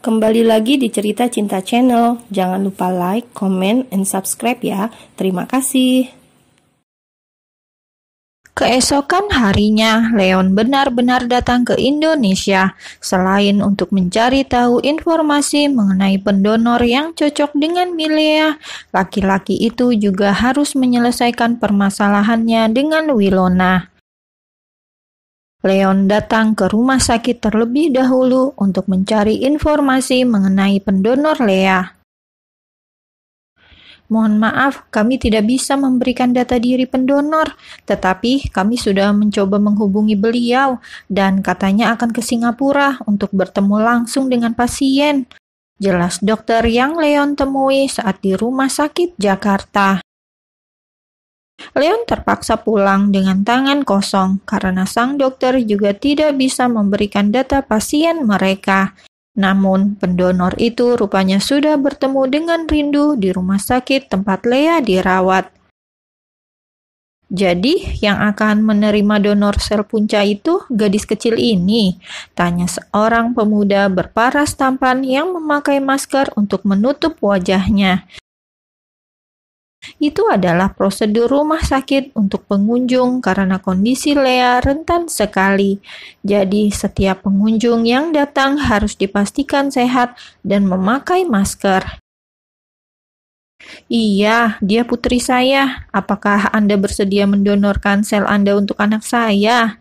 Kembali lagi di Cerita Cinta Channel. Jangan lupa like, comment, and subscribe ya. Terima kasih. Keesokan harinya, Leon benar-benar datang ke Indonesia. Selain untuk mencari tahu informasi mengenai pendonor yang cocok dengan Milea, laki-laki itu juga harus menyelesaikan permasalahannya dengan Wilona. Leon datang ke rumah sakit terlebih dahulu untuk mencari informasi mengenai pendonor Lea. Mohon maaf, kami tidak bisa memberikan data diri pendonor, tetapi kami sudah mencoba menghubungi beliau dan katanya akan ke Singapura untuk bertemu langsung dengan pasien. Jelas dokter yang Leon temui saat di rumah sakit Jakarta. Leon terpaksa pulang dengan tangan kosong karena sang dokter juga tidak bisa memberikan data pasien mereka. Namun, pendonor itu rupanya sudah bertemu dengan Rindu di rumah sakit tempat Lea dirawat. Jadi, yang akan menerima donor sel punca itu gadis kecil ini? Tanya seorang pemuda berparas tampan yang memakai masker untuk menutup wajahnya. Itu adalah prosedur rumah sakit untuk pengunjung karena kondisi Lea rentan sekali. Jadi, setiap pengunjung yang datang harus dipastikan sehat dan memakai masker. Iya, dia putri saya. Apakah Anda bersedia mendonorkan sel Anda untuk anak saya?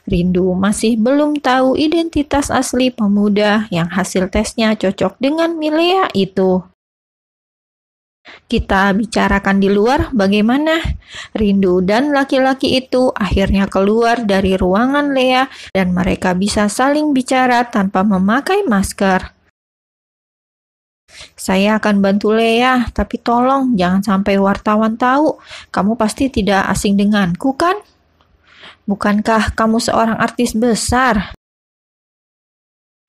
Rindu masih belum tahu identitas asli pemuda yang hasil tesnya cocok dengan Milea itu. Kita bicarakan di luar bagaimana? Rindu dan laki-laki itu akhirnya keluar dari ruangan Lea dan mereka bisa saling bicara tanpa memakai masker. Saya akan bantu Lea, tapi tolong jangan sampai wartawan tahu. Kamu pasti tidak asing denganku, kan? Bukankah kamu seorang artis besar?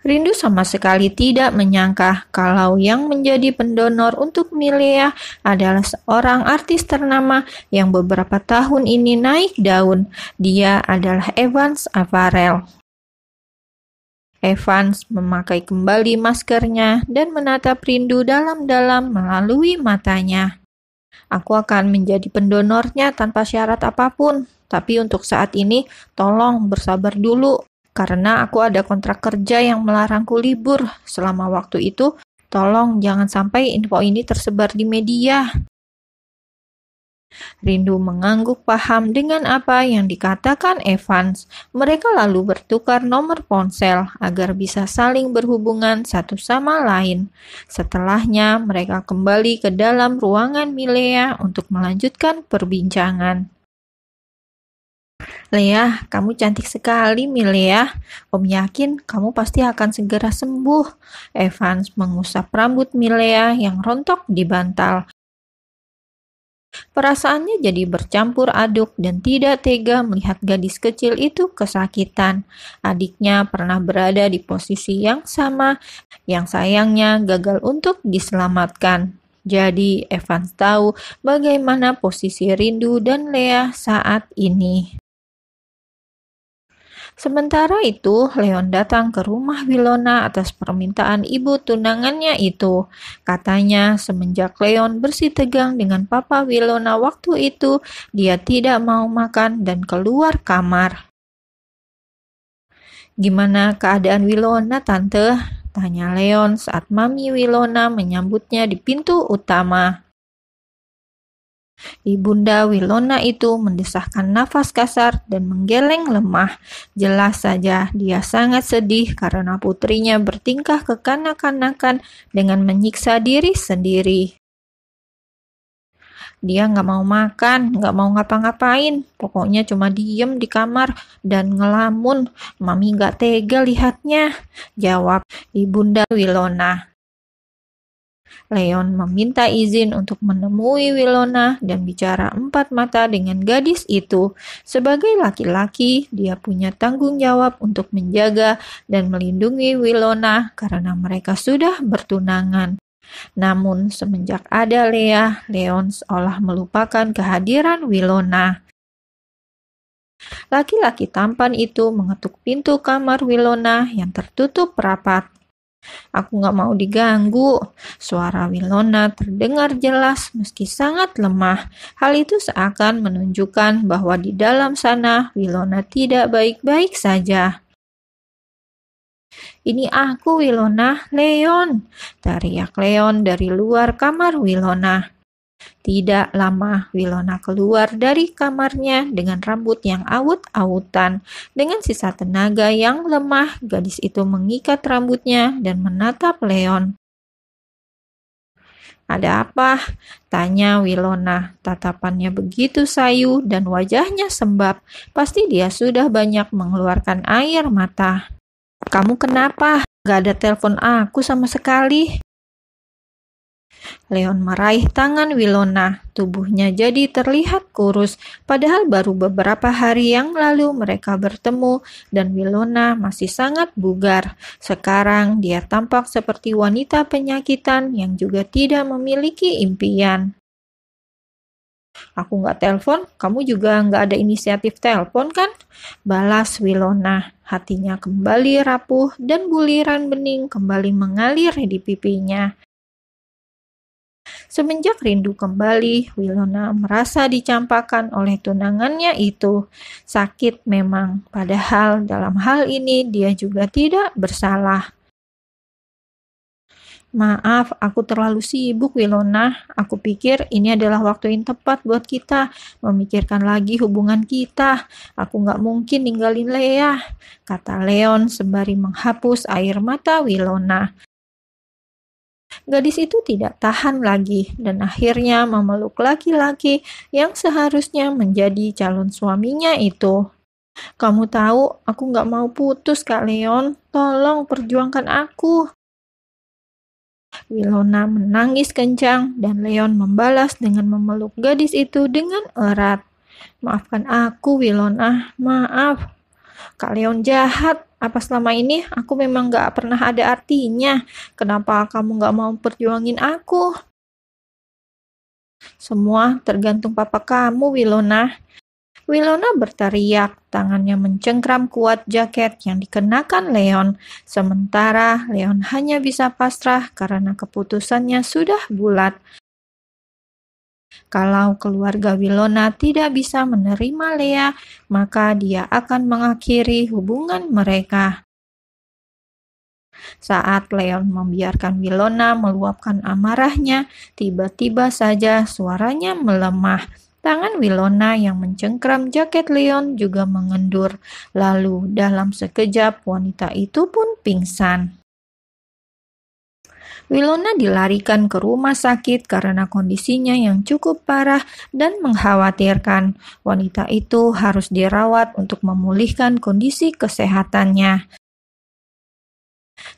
Rindu sama sekali tidak menyangka kalau yang menjadi pendonor untuk Milea adalah seorang artis ternama yang beberapa tahun ini naik daun. Dia adalah Evans Avarel. Evans memakai kembali maskernya dan menatap Rindu dalam-dalam melalui matanya. Aku akan menjadi pendonornya tanpa syarat apapun, tapi untuk saat ini tolong bersabar dulu. Karena aku ada kontrak kerja yang melarangku libur selama waktu itu, tolong jangan sampai info ini tersebar di media. Rindu mengangguk paham dengan apa yang dikatakan Evans. Mereka lalu bertukar nomor ponsel agar bisa saling berhubungan satu sama lain. Setelahnya, mereka kembali ke dalam ruangan Milea untuk melanjutkan perbincangan. Lea, kamu cantik sekali, Milea. Om yakin kamu pasti akan segera sembuh. Evans mengusap rambut Milea yang rontok di bantal. Perasaannya jadi bercampur aduk dan tidak tega melihat gadis kecil itu kesakitan. Adiknya pernah berada di posisi yang sama, yang sayangnya gagal untuk diselamatkan. Jadi, Evans tahu bagaimana posisi Rindu dan Lea saat ini. Sementara itu, Leon datang ke rumah Wilona atas permintaan ibu tunangannya itu. Katanya, semenjak Leon bersitegang dengan papa Wilona waktu itu, dia tidak mau makan dan keluar kamar. Gimana keadaan Wilona, Tante? Tanya Leon saat Mami Wilona menyambutnya di pintu utama. Ibunda Wilona itu mendesahkan nafas kasar dan menggeleng lemah. Jelas saja dia sangat sedih karena putrinya bertingkah kekanak-kanakan dengan menyiksa diri sendiri. Dia nggak mau makan, nggak mau ngapa-ngapain. Pokoknya cuma diem di kamar dan ngelamun. Mami nggak tega lihatnya, jawab Ibunda Wilona. Leon meminta izin untuk menemui Wilona dan bicara empat mata dengan gadis itu. Sebagai laki-laki, dia punya tanggung jawab untuk menjaga dan melindungi Wilona karena mereka sudah bertunangan. Namun, semenjak ada Lea, Leon seolah melupakan kehadiran Wilona. Laki-laki tampan itu mengetuk pintu kamar Wilona yang tertutup rapat. Aku nggak mau diganggu. Suara Winona terdengar jelas meski sangat lemah. Hal itu seakan menunjukkan bahwa di dalam sana Winona tidak baik-baik saja. "Ini aku, Winona, Leon!" teriak Leon dari luar kamar Winona. Tidak lama, Winona keluar dari kamarnya dengan rambut yang awut-awutan. Dengan sisa tenaga yang lemah, gadis itu mengikat rambutnya dan menatap Leon. "Ada apa?" tanya Winona. Tatapannya begitu sayu dan wajahnya sembab. Pasti dia sudah banyak mengeluarkan air mata. "Kamu kenapa? Gak ada telepon aku sama sekali." Leon meraih tangan Winona. Tubuhnya jadi terlihat kurus, padahal baru beberapa hari yang lalu mereka bertemu dan Winona masih sangat bugar. Sekarang dia tampak seperti wanita penyakitan yang juga tidak memiliki impian. "Aku nggak telepon, kamu juga nggak ada inisiatif telepon kan?" balas Winona. Hatinya kembali rapuh dan buliran bening kembali mengalir di pipinya. Semenjak rindu kembali, Winona merasa dicampakkan oleh tunangannya itu. Sakit memang, padahal dalam hal ini dia juga tidak bersalah. "Maaf, aku terlalu sibuk, Winona. Aku pikir ini adalah waktu yang tepat buat kita memikirkan lagi hubungan kita. Aku nggak mungkin ninggalin Lea," kata Leon sembari menghapus air mata Winona. Gadis itu tidak tahan lagi dan akhirnya memeluk laki-laki yang seharusnya menjadi calon suaminya itu. "Kamu tahu, aku nggak mau putus, Kak Leon. Tolong perjuangkan aku." Winona menangis kencang dan Leon membalas dengan memeluk gadis itu dengan erat. "Maafkan aku, Winona. Maaf. Kak Leon jahat. Apa selama ini aku memang gak pernah ada artinya? Kenapa kamu gak mau perjuangin aku?" "Semua tergantung papa kamu, Winona." Winona berteriak, tangannya mencengkram kuat jaket yang dikenakan Leon. Sementara Leon hanya bisa pasrah karena keputusannya sudah bulat. Kalau keluarga Winona tidak bisa menerima Lea, maka dia akan mengakhiri hubungan mereka. Saat Leon membiarkan Winona meluapkan amarahnya, tiba-tiba saja suaranya melemah. Tangan Winona yang mencengkram jaket Leon juga mengendur. Lalu dalam sekejap wanita itu pun pingsan. Winona dilarikan ke rumah sakit karena kondisinya yang cukup parah dan mengkhawatirkan. Wanita itu harus dirawat untuk memulihkan kondisi kesehatannya.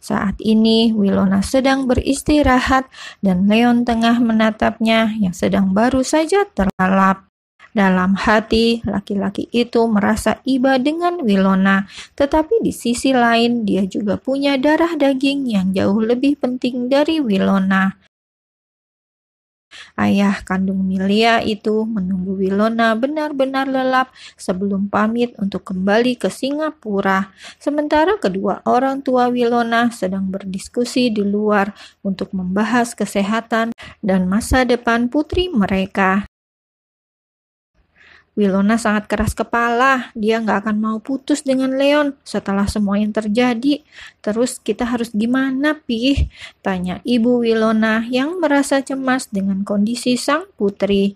Saat ini, Winona sedang beristirahat dan Leon tengah menatapnya yang sedang baru saja terlelap. Dalam hati, laki-laki itu merasa iba dengan Winona, tetapi di sisi lain dia juga punya darah daging yang jauh lebih penting dari Winona. Ayah kandung Milia itu menunggu Winona benar-benar lelap sebelum pamit untuk kembali ke Singapura. Sementara kedua orang tua Winona sedang berdiskusi di luar untuk membahas kesehatan dan masa depan putri mereka. Winona sangat keras kepala, dia nggak akan mau putus dengan Leon setelah semua yang terjadi. "Terus kita harus gimana, Pih?" tanya ibu Winona yang merasa cemas dengan kondisi sang putri.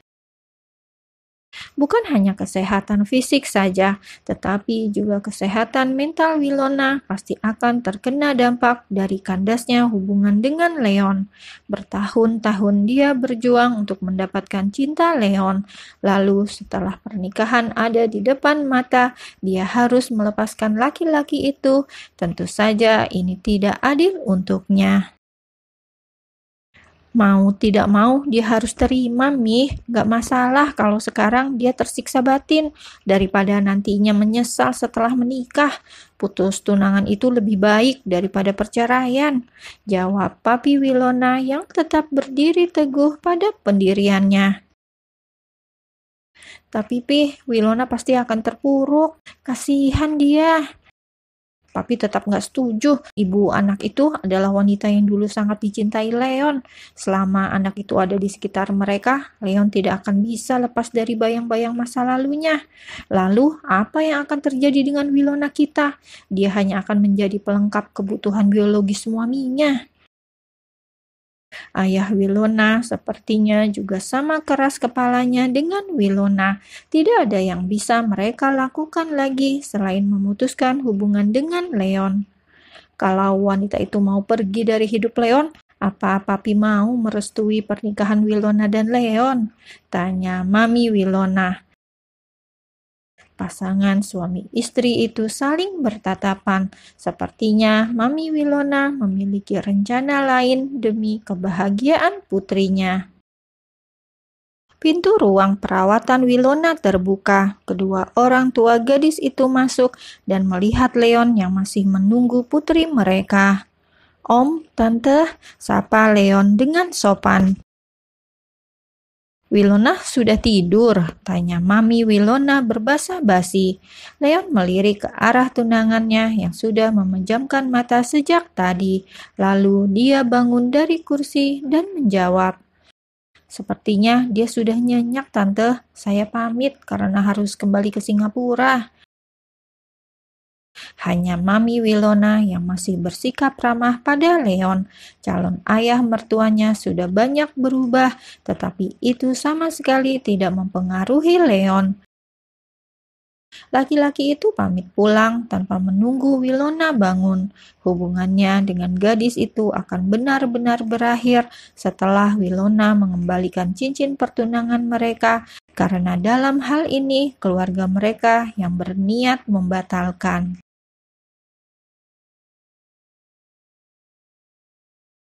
Bukan hanya kesehatan fisik saja, tetapi juga kesehatan mental Winona pasti akan terkena dampak dari kandasnya hubungan dengan Leon. Bertahun-tahun dia berjuang untuk mendapatkan cinta Leon. Lalu setelah pernikahan ada di depan mata, dia harus melepaskan laki-laki itu. Tentu saja ini tidak adil untuknya. Mau tidak mau dia harus terima, Mi. Gak masalah kalau sekarang dia tersiksa batin daripada nantinya menyesal setelah menikah. Putus tunangan itu lebih baik daripada perceraian, jawab Papi Winona yang tetap berdiri teguh pada pendiriannya. "Tapi Pi, Winona pasti akan terpuruk. Kasihan dia." Papi tetap nggak setuju. Ibu anak itu adalah wanita yang dulu sangat dicintai Leon. Selama anak itu ada di sekitar mereka, Leon tidak akan bisa lepas dari bayang-bayang masa lalunya. Lalu, apa yang akan terjadi dengan Wilona kita? Dia hanya akan menjadi pelengkap kebutuhan biologis suaminya. Ayah Wilona sepertinya juga sama keras kepalanya dengan Wilona. Tidak ada yang bisa mereka lakukan lagi selain memutuskan hubungan dengan Leon. Kalau wanita itu mau pergi dari hidup Leon, apa Papi mau merestui pernikahan Wilona dan Leon? Tanya Mami Wilona. Pasangan suami istri itu saling bertatapan. Sepertinya Mami Wilona memiliki rencana lain demi kebahagiaan putrinya. Pintu ruang perawatan Wilona terbuka. Kedua orang tua gadis itu masuk dan melihat Leon yang masih menunggu putri mereka. "Om, Tante," sapa Leon dengan sopan. "Wilona sudah tidur?" tanya Mami Wilona berbasa-basi. Leon melirik ke arah tunangannya yang sudah memejamkan mata sejak tadi. Lalu dia bangun dari kursi dan menjawab, "Sepertinya dia sudah nyenyak, Tante. Saya pamit karena harus kembali ke Singapura." Hanya Mami Wilona yang masih bersikap ramah pada Leon. Calon ayah mertuanya sudah banyak berubah, tetapi itu sama sekali tidak mempengaruhi Leon. Laki-laki itu pamit pulang tanpa menunggu Wilona bangun. Hubungannya dengan gadis itu akan benar-benar berakhir setelah Wilona mengembalikan cincin pertunangan mereka, karena dalam hal ini keluarga mereka yang berniat membatalkan.